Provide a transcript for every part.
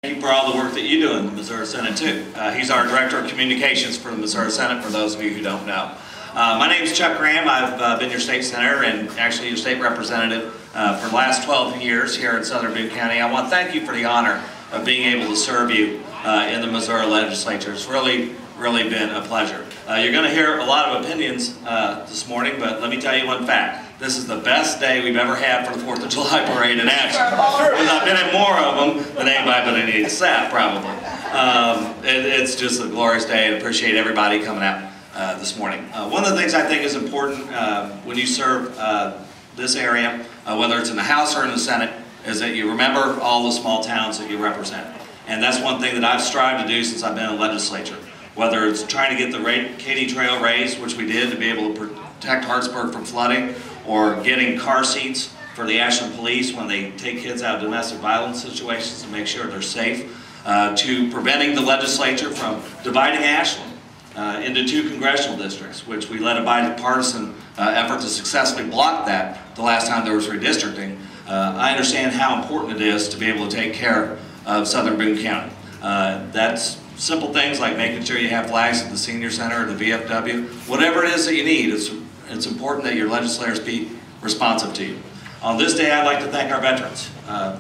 Thank you for all the work that you do in the Missouri Senate too. He's our Director of Communications for the Missouri Senate, for those of you who don't know. My name is Chuck Graham. I've been your state senator and actually your state representative for the last 12 years here in Southern Boone County. I want to thank you for the honor of being able to serve you in the Missouri legislature. It's really been a pleasure. You're going to hear a lot of opinions this morning, but let me tell you one fact. This is the best day we've ever had for the 4th of July parade in Ashland. I've been in more of them than anybody but any staff, probably. It's just a glorious day, and appreciate everybody coming out this morning. One of the things I think is important when you serve this area, whether it's in the House or in the Senate, is that you remember all the small towns that you represent. And that's one thing that I've strived to do since I've been in the legislature. Whether it's trying to get the Katy Trail raised, which we did to be able to protect Hartsburg from flooding, or getting car seats for the Ashland police when they take kids out of domestic violence situations to make sure they're safe, to preventing the legislature from dividing Ashland into 2 congressional districts, which we led a bipartisan effort to successfully block that the last time there was redistricting. I understand how important it is to be able to take care of Southern Boone County. That's simple things like making sure you have flags at the senior center or the VFW. Whatever it is that you need, it's important that your legislators be responsive to you. On this day, I'd like to thank our veterans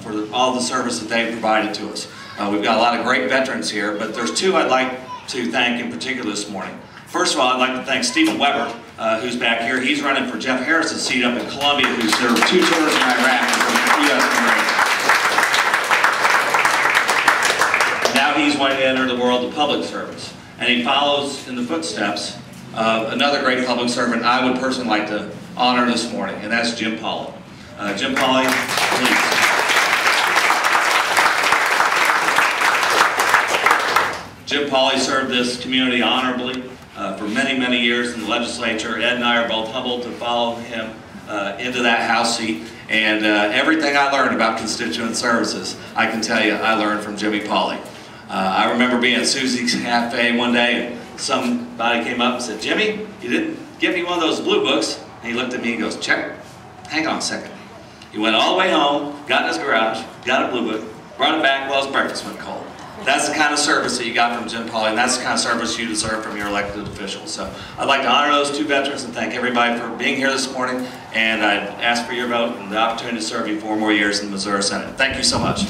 for all the service that they've provided to us. We've got a lot of great veterans here, but there's 2 I'd like to thank in particular this morning. First of all, I'd like to thank Stephen Weber, who's back here. He's running for Jeff Harris's seat up in Columbia, who served 2 tours in Iraq as a U.S. Marine. Now he's wanting to enter the world of public service, and he follows in the footsteps of another great public servant I would personally like to honor this morning, and that's Jim Pauley. Jim Pauley, please. Jim Pauley served this community honorably for many years in the legislature. Ed and I are both humbled to follow him into that House seat, and everything I learned about constituent services, I can tell you I learned from Jimmy Pauley. I remember being at Susie's Cafe one day, and somebody came up and said, "Jimmy, you didn't give me one of those blue books." And he looked at me and goes, "Check, hang on a second." He went all the way home, got in his garage, got a blue book, brought it back while his breakfast went cold. That's the kind of service that you got from Jim Pauley, and that's the kind of service you deserve from your elected officials. So I'd like to honor those 2 veterans and thank everybody for being here this morning, and I'd ask for your vote and the opportunity to serve you 4 more years in the Missouri Senate. Thank you so much.